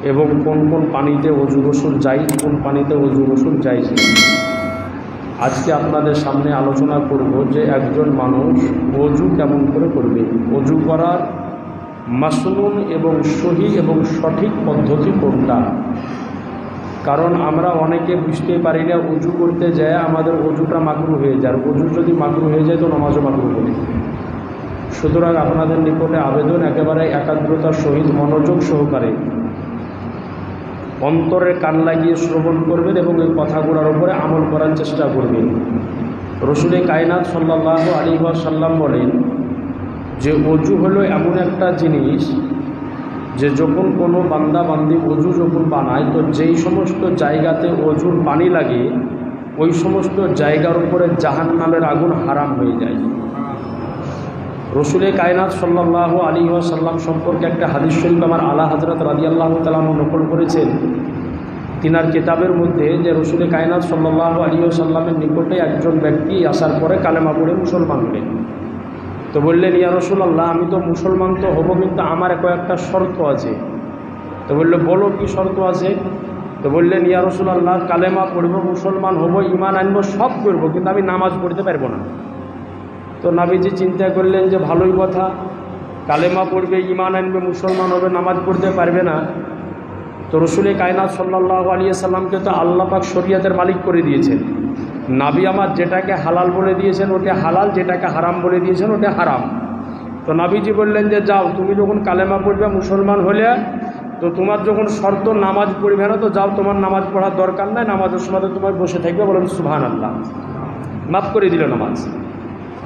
এবং কোন কোন পানিতে অজু গোসল জায়েজ, কোন পানিতে অজু গোসল জায়েজ নেই। আজকে আপনাদের সামনে আলোচনা করব যে একজন মানুষ অজু কেমন করে করবে, অজু করার মাসনুন এবং সহি এবং সঠিক পদ্ধতি কোনটা। কারণ আমরা অনেকে বুঝতে পারি না, অজু করতে যায় আমাদের অজুটা মাকরু হয়ে যায়। অজু যদি মাকরু হয়ে যায় তো নামাজও মাকরু হবে। সুতরাং আপনাদের নিকটে আবেদন, একেবারে একাগ্রতার সহিত মনোযোগ সহকারে অন্তরে কান লাগিয়ে শ্রবণ করবেন এবং এই কথাগুলোর উপরে আমল করার চেষ্টা করবেন। রসুলে কায়নাত সাল্লাল্লাহু আলাইহি ওয়াসাল্লাম বলেন যে অজু হলো এমন একটা জিনিস যে যখন কোনো বান্দা বান্দি অজু যখন বানায় তো যেই সমস্ত জায়গাতে অজুর পানি লাগে ওই সমস্ত জায়গার উপরে জাহান্নামের আগুন হারাম হয়ে যায়। রসুলে কায়নাত সাল্লাল্লাহু আলাইহি ওয়াসাল্লাম সম্পর্কে একটা হাদিস শরীফ আমার আলা হযরত রাদিয়াল্লাহু তাআলা নকল করেছেন তিনার কিতাবের মধ্যে, যে রসুলে কায়নাত সাল্লাল্লাহু আলাইহি ওয়াসাল্লামের নিকটে একজন ব্যক্তি আসার পরে কালেমা পড়ে মুসলমান হলেন। তো বললেন, ইয়া রাসূলুল্লাহ, আমি তো মুসলমান তো হব, কিন্তু আমার কয়েকটা শর্ত আছে। তো বললো, বলো কি শর্ত আছে। তো বললেন, ইয়া রাসূলুল্লাহ, কালেমা পড়ব, মুসলমান হব, ঈমান আনব, সব করব, কিন্তু আমি নামাজ পড়তে পারবো না। তো নবীজি চিন্তা করলেন যে ভালোই কথা, কালেমা পড়বে, ঈমান আনবে, মুসলমান হবে, নামাজ পড়তে পারবে না। তো রসুলে কায়নাত সাল্লাল্লাহু আলাইহি সাল্লামকে তো আল্লাহ পাক শরীয়তের মালিক করে দিয়েছেন। নবী আমার যেটাকে হালাল বলে দিয়েছেন ওটা হালাল, যেটাকে হারাম বলে দিয়েছেন ওটা হারাম। তো নবীজি বললেন যে যাও, তুমি যখন কালেমা পড়বে, মুসলমান হলে, তো তোমার যখন শর্ত নামাজ পড়বে না, তো যাও, তোমার নামাজ পড়ার দরকার নাই, নামাজের সময় তোমার বসে থাকবে, বলেন সুবহানাল্লাহ, মাফ করে দিল নামাজ।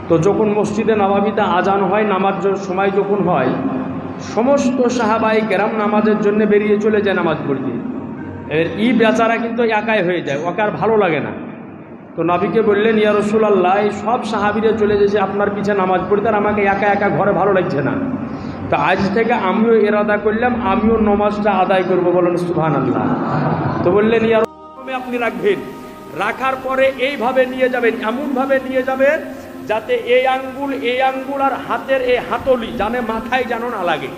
তো যখন মসজিদে নববীতে আজান হয়, নামাজ সময় যখন হয়, সমস্ত সাহাবাই কেরাম নামাজের জন্য বেরিয়ে চলে যায় নামাজ পড়তে। এর বেচারা কিন্তু একাই হয়ে যায়, ওকে আর ভালো লাগে না। তো নবীকে বললেন, ইয়া রাসূলুল্লাহ, এই সব সাহাবীরা চলে যেছে আপনার পিছে নামাজ পড়তে, আর আমাকে একা একা ঘরে ভালো লাগছে না। তো আজ থেকে আমিও ইরাদা করলাম, আমিও নামাজটা আদায় করব, বলেন সুবহানাল্লাহ। তো বললেন, ইয়া রাসূলুল্লাহ, আপনি রাখবেন, রাখার পরে এইভাবে নিয়ে যাবেন, এমনভাবে নিয়ে যাবেন যাতে এই আঙ্গুল আর হাতের এই হাতলি জানে মাথায় যেন না লাগে,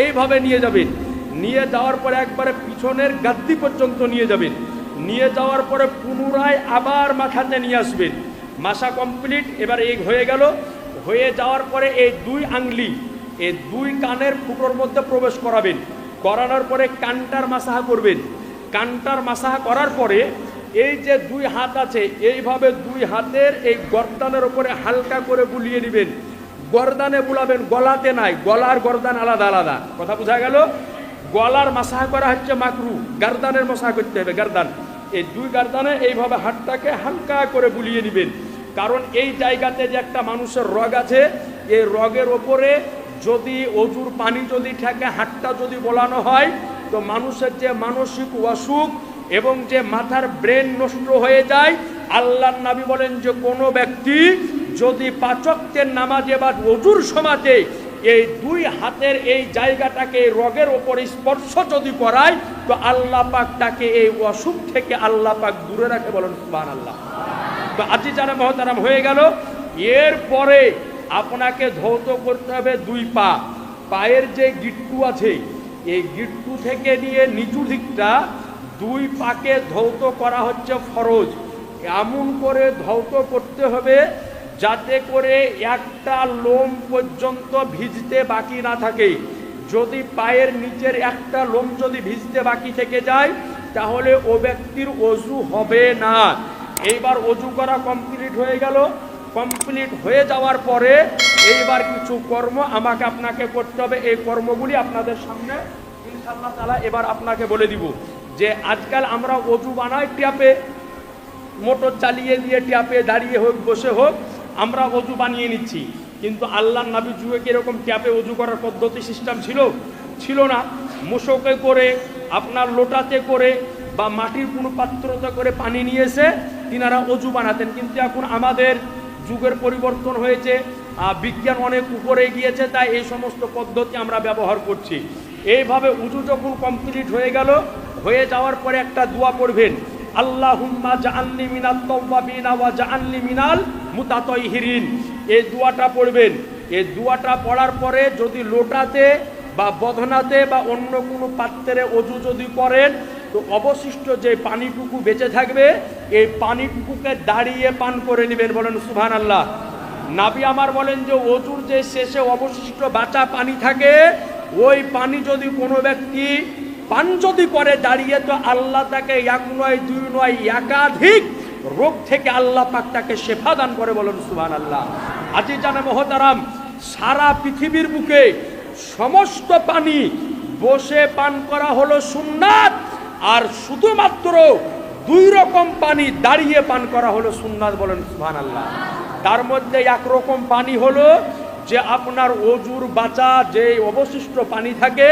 এইভাবে নিয়ে যাবেন। নিয়ে যাওয়ার পরে একবারে পিছনের গাদ্দি পর্যন্ত নিয়ে যাবেন। নিয়ে যাওয়ার পরে পুনরায় আবার মাথাতে নিয়ে আসবেন। মাসা কমপ্লিট। এবার এই হয়ে গেল। হয়ে যাওয়ার পরে এই দুই আঙ্গুলি এই দুই কানের ফুটোর মধ্যে প্রবেশ করাবেন। করানোর পরে কানটার মাসাহা করবেন। কানটার মাসাহা করার পরে এই যে দুই হাত আছে, এইভাবে দুই হাতের এই গর্দানের উপরে হালকা করে বুলিয়ে নেবেন। গর্দানে বুলাবেন, গলাতে নাই, গলার গর্দান আলাদা আলাদা। কথা বোঝা গেল? গলার মাসাহা করা হচ্ছে মাকরু, গারদানের মাসাহা করতে হবে, গারদান। এই দুই গারদানে এইভাবে হাতটাকে হালকা করে বুলিয়ে নেবেন। কারণ এই জায়গাতে যে একটা মানুষের রগ আছে, এই রগের ওপরে যদি অজুর পানি যদি ঠেকে, হাতটা যদি বলানো হয়, তো মানুষের যে মানসিক অসুখ এবং যে মাথার ব্রেন নষ্ট হয়ে যায়। আল্লাহর নবী বলেন যে কোনো ব্যক্তি যদি 5 ওয়াক্তের নামাজে বা ওযুর সময়তে এই দুই হাতের এই জায়গাটাকে রগের ওপর স্পর্শ যদি করায়, তো আল্লাহ পাক তাকে এই অসুখ থেকে আল্লাহ পাক দূরে রাখে, বলেন সুবহানাল্লাহ। তো আজি যারা মহতারাম হয়ে গেল। এরপরে আপনাকে ধৌত করতে হবে দুই পা। পায়ের যে গিট্টু আছে, এই গিট্টু থেকে নিয়ে নিচু দিকটা দুই পাকে ধৌত করা হচ্ছে ফরজ। এমন করে ধৌত করতে হবে যাতে করে একটা লোম পর্যন্ত ভিজতে বাকি না থাকে। যদি পায়ের নিচের একটা লোম যদি ভিজতে বাকি থেকে যায়, তাহলে ও ব্যক্তির অজু হবে না। এইবার অজু করা কমপ্লিট হয়ে গেল। কমপ্লিট হয়ে যাওয়ার পরে এইবার কিছু কর্ম আমাকে আপনাকে করতে হবে। এই কর্মগুলি আপনাদের সামনে ইনশাআল্লাহ তাআলা এবার আপনাকে বলে দিব। যে আজকাল আমরা অজু বানাই ট্যাপে, মোটর চালিয়ে দিয়ে ট্যাপে দাঁড়িয়ে হোক বসে হোক আমরা অজু বানিয়ে নিচ্ছি। কিন্তু আল্লাহর নবী যুগে কিরকম ট্যাপে অজু করার পদ্ধতি সিস্টেম ছিল না। মুশকে করে, আপনার লোটাতে করে বা মাটির কোনো পাত্রতে করে পানি নিয়ে এসে তিনারা অজু বানাতেন। কিন্তু এখন আমাদের যুগের পরিবর্তন হয়েছে, বিজ্ঞান অনেক উপরে গিয়েছে, তাই এই সমস্ত পদ্ধতি আমরা ব্যবহার করছি। এইভাবে উজু যখন কমপ্লিট হয়ে গেল, হয়ে যাওয়ার পরে একটা দোয়া পড়বেন, আল্লাহুম্মা জাআলনি মিনাত তাওয়াবিন ওয়া জাআলনি মিনাল মুতাতাহহিরিন। এই দোয়াটা পড়বেন। এই দোয়াটা পড়ার পরে যদি লোটাতে বা বধনাতে বা অন্য কোনো পাত্রে অজু যদি করেন, তো অবশিষ্ট যে পানিটুকু বেঁচে থাকবে এই পানিটুকুকে দাঁড়িয়ে পান করে নেবেন। বলেন সুবহানাল্লাহ। নাবি আমার বলেন যে অজুর যে শেষে অবশিষ্ট বাঁচা পানি থাকে, ওই পানি যদি কোনো ব্যক্তি পান যদি করে দাঁড়িয়ে, তো আল্লাহ তাকে এক নয় দুই নয় একাধিক রোগ থেকে আল্লাহ পাক তাকে শেফা দান করে। বলেন সুবহানাল্লাহ। আজি জানা মহতারাম, সারা পৃথিবীর বুকে সমস্ত পানি বসে পান করা হলো সুন্নাত, আর শুধুমাত্র 2 রকম পানি দাঁড়িয়ে পান করা হলো সুন্নাত। বলেন সুবহানাল্লাহ। তার মধ্যে এক রকম পানি হলো যে আপনার অজুর বাঁচা যে অবশিষ্ট পানি থাকে,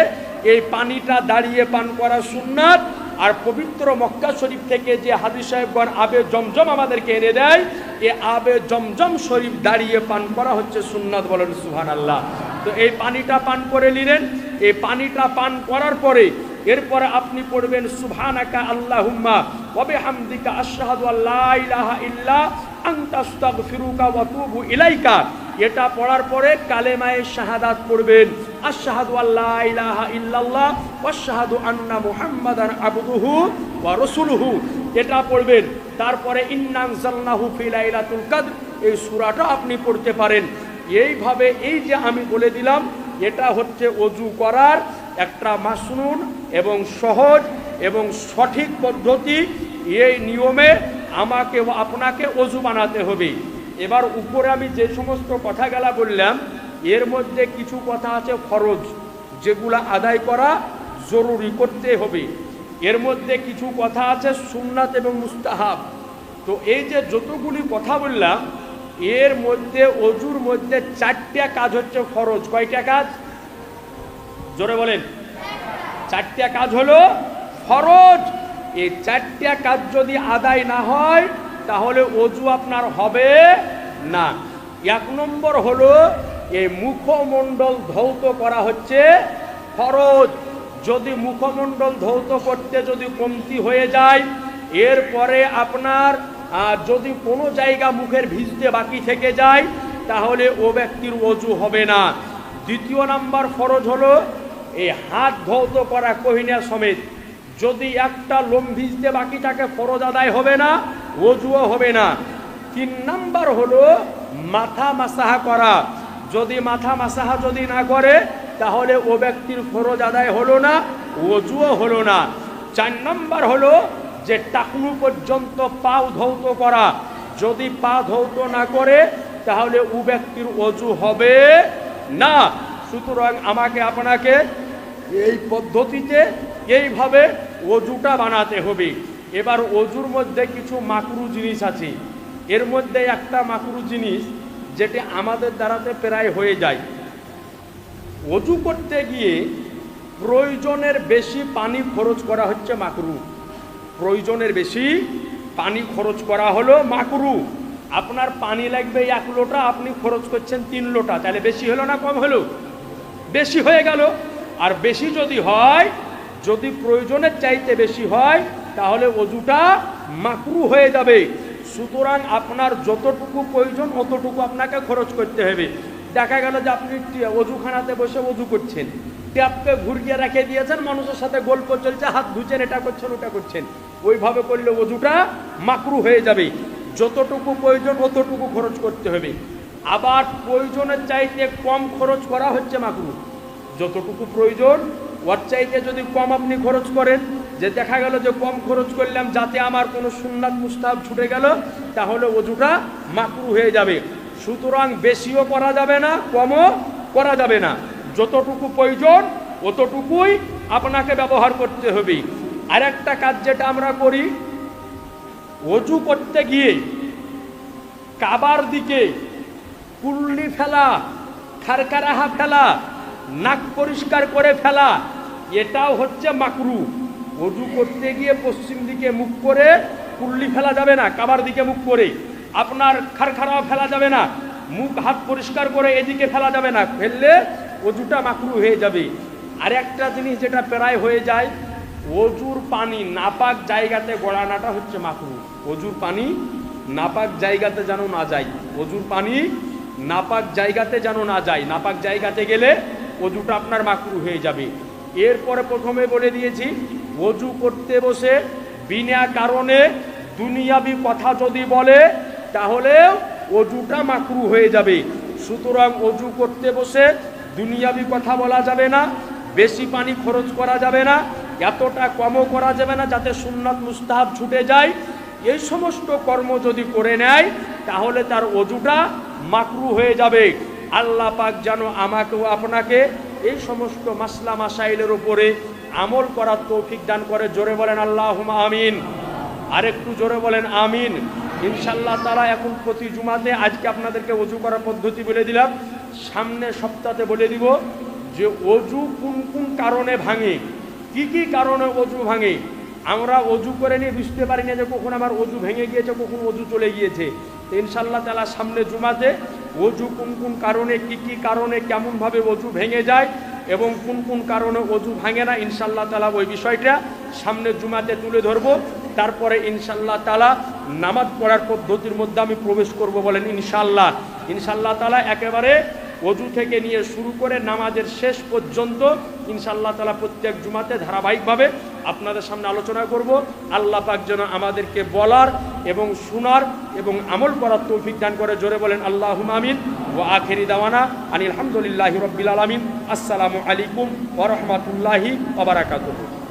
এই পানিটা দাঁড়িয়ে পান করা সুন্নাত। আর পবিত্র মক্কা শরীফ থেকে যে হাদিস সাহেবগণ আবে জমজম আমাদেরকে এনে দেয়, এই আবে জমজম শরীফ দাঁড়িয়ে পান করা হচ্ছে সুন্নাত। বলেন সুবহানাল্লাহ। তো এই পানিটা পান করে নিলেন। এই পানিটা পান করার পরে এরপরে আপনি পড়বেন সুবহানাকা আল্লাহুম্মা ওয়া বিহামদিকা আশহাদু আল্লা ইলাহা ইল্লা আনতা আস্তাগফিরুকা ওয়া আতুবু ইলাইকা। এটা পড়ার পরে কালেমায়ে শাহাদাত পড়বেন, আশহাদু আল্লা ইলাহা ইল্লাল্লাহ ওয়া আশহাদু আন্না মুহাম্মাদান আবদুহু ওয়া রাসূলুহু, এটা পড়বেন। তারপরে ইন্না আনজালনাহু ফি লাইলাতুল কদর, এই সূরাটা আপনি পড়তে পারেন। এইভাবে এই যে আমি বলে দিলাম, এটা হচ্ছে অজু করার একটা মাসনুন এবং সহজ এবং সঠিক পদ্ধতি। এই নিয়মে আমাকে ও আপনাকে অজু বানাতে হবে। এবার উপরে আমি যে সমস্ত কথাগুলা বললাম, এর মধ্যে কিছু কথা আছে ফরজ, যেগুলো আদায় করা জরুরি করতে হবে। এর মধ্যে কিছু কথা আছে সুন্নাত এবং মুস্তাহাব। তো এই যে যতগুলি কথা বললাম, এর মধ্যে অজুর মধ্যে 4টা কাজ হচ্ছে ফরজ। কয়টা কাজ? জোরে বলেন। 4টা কাজ হলো ফরজ। এই 4টা কাজ যদি আদায় না হয় তাহলে অজু আপনার হবে না। 1 নম্বর হলো এই মুখমণ্ডল ধৌত করা হচ্ছে ফরজ। যদি মুখমণ্ডল ধৌত করতে যদি কমতি হয়ে যায়, এরপরে আপনার যদি কোনো জায়গা মুখের ভিজতে বাকি থেকে যায়, তাহলে ও ব্যক্তির অজু হবে না। 2 নম্বর ফরজ হলো এই হাত ধৌত করা কহিনা সমেত। যদি একটা লোম ভিজতে বাকি থাকে, ফরজ আদায় হবে না, অজুও হবে না। 3 নম্বর হলো মাথা মাসাহা করা। যদি মাথা মাসাহা যদি না করে, তাহলে ও ব্যক্তির ফরজ আদায় হলো না, অজুও হলো না। 4 নম্বর হলো যে টাকনু পর্যন্ত পাও ধৌত করা। যদি পা ধৌত না করে, তাহলে ও ব্যক্তির অজু হবে না। সুতরাং আমাকে আপনাকে এই পদ্ধতিতে এইভাবে অজুটা বানাতে হবে। এবার অজুর মধ্যে কিছু মাকরু জিনিস আছে। এর মধ্যে একটা মাকরু জিনিস যেটি আমাদের দ্বারাতে প্রায় হয়ে যায়, অজু করতে গিয়ে প্রয়োজনের বেশি পানি খরচ করা হচ্ছে মাকরু। প্রয়োজনের বেশি পানি খরচ করা হলো মাকরু। আপনার পানি লাগবে 1 লোটা, আপনি খরচ করছেন 3 লোটা, তাহলে বেশি হলো না কম হলো? বেশি হয়ে গেল। আর বেশি যদি হয়, যদি প্রয়োজনের চাইতে বেশি হয়, তাহলে অজুটা মাকরু হয়ে যাবে। সুতরাং আপনার যতটুকু প্রয়োজন অতটুকু আপনাকে খরচ করতে হবে। দেখা গেল যে আপনি অজুখানাতে বসে অজু করছেন, ট্যাপকে ঘুরিয়ে রেখে দিয়েছেন, মানুষের সাথে গল্প চলছে, হাত ধুচ্ছেন, এটা করছেন ওটা করছেন, ওইভাবে করলে অজুটা মাকরু হয়ে যাবে। যতটুকু প্রয়োজন অতটুকু খরচ করতে হবে। আবার প্রয়োজনের চাইতে কম খরচ করা হচ্ছে মাকরু। যতটুকু প্রয়োজন ওর চাইতে যদি কম আপনি খরচ করেন, যে দেখা গেল যে কম খরচ করলাম যাতে আমার কোনো সুন্নাত মুস্তাহাব ছুটে গেল, তাহলে অজুটা মাকরু হয়ে যাবে। সুতরাং বেশিও করা যাবে না, কমও করা যাবে না। যতটুকু প্রয়োজন অতটুকুই আপনাকে ব্যবহার করতে হবে। আরেকটা কাজ যেটা আমরা করি, অজু করতে গিয়ে কাবার দিকে কুল্লি ফেলা, খারকারাহা ফেলা, নাক পরিষ্কার করে ফেলা, এটাও হচ্ছে মাকরু। অজু করতে গিয়ে পশ্চিম দিকে মুখ করে কুল্লি ফেলা যাবে না, কাবার দিকে মুখ করে। আপনার খারখারাও ফেলা যাবে না, মুখ হাত পরিষ্কার করে এদিকে ফেলা যাবে না, ফেললে অজুটা মাকরু হয়ে যাবে। আর একটা জিনিস যেটা প্রায় হয়ে যায়, অজুর পানি নাপাক জায়গাতে গড়ানোটা হচ্ছে মাকরু। অজুর পানি নাপাক জায়গাতে যেন না যায়, অজুর পানি নাপাক জায়গাতে যেন না যায়। নাপাক জায়গাতে গেলে অজুটা আপনার মাকরু হয়ে যাবে। এরপরে প্রথমে বলে দিয়েছি, অজু করতে বসে বিনা কারণে দুনিয়াবি কথা যদি বলে তাহলে অজুটা মাকরু হয়ে যাবে। সুতরাং অজু করতে বসে দুনিয়াবি কথা বলা যাবে না, বেশি পানি খরচ করা যাবে না, এতটা কমও করা যাবে না যাতে সুন্নাত মুস্তাহাব ছুটে যায়। এই সমস্ত কর্ম যদি করে নেয় তাহলে তার অজুটা মাকরু হয়ে যাবে। আল্লাহ পাক যেন আমাকেও আপনাকে এই সমস্ত মাসলা মাসাইলের উপরে আমল করার তৌফিক দান করে। জোরে বলেন আল্লাহুম্মা আমিন। আরেকটু জোরে বলেন আমিন। ইনশাআল্লাহ তাআলা এখন প্রতি জুমাতে আজকে আপনাদেরকে অজু করার পদ্ধতি বলে দিলাম, সামনে সপ্তাহে বলে দিব যে অজু কোন কোন কারণে ভাঙে, কি কি কারণে অজু ভাঙে। আমরা অজু করে নিয়ে বুঝতে পারি না যে কখন আমার অজু ভেঙে গিয়েছে, কখন অজু চলে গিয়েছে। তো ইনশাআল্লাহ তাআলা সামনে জুমাতে অজু কোন কোন কারণে, কি কি কারণে, কেমনভাবে অজু ভেঙে যায় এবং কোন কোন কারণে অজু ভাঙে না, ইনশাআল্লাহ তাআলা ওই বিষয়টা সামনে জুমাতে তুলে ধরব। তারপরে ইনশাআল্লাহ তাআলা নামাজ পড়ার পদ্ধতির মধ্যে আমি প্রবেশ করব বলেন ইনশাআল্লাহ। ইনশাআল্লাহ তাআলা একেবারে অজু থেকে নিয়ে শুরু করে নামাজের শেষ পর্যন্ত ইনশাআল্লাহ তাআলা প্রত্যেক জুমাতে ধারাবাহিকভাবে আপনাদের সামনে আলোচনা করব। আল্লাহ পাক যেন আমাদেরকে বলার এবং শোনার এবং আমল করার তৌফিক দান করে। জোরে বলেন আল্লাহুম্মা আমিন। ওয়া আখিরি দাওয়ানা আনিল হামদুলিল্লাহি রাব্বিল আলামিন। আসসালামু আলাইকুম ওয়া রাহমাতুল্লাহি ওয়া বারাকাতুহু।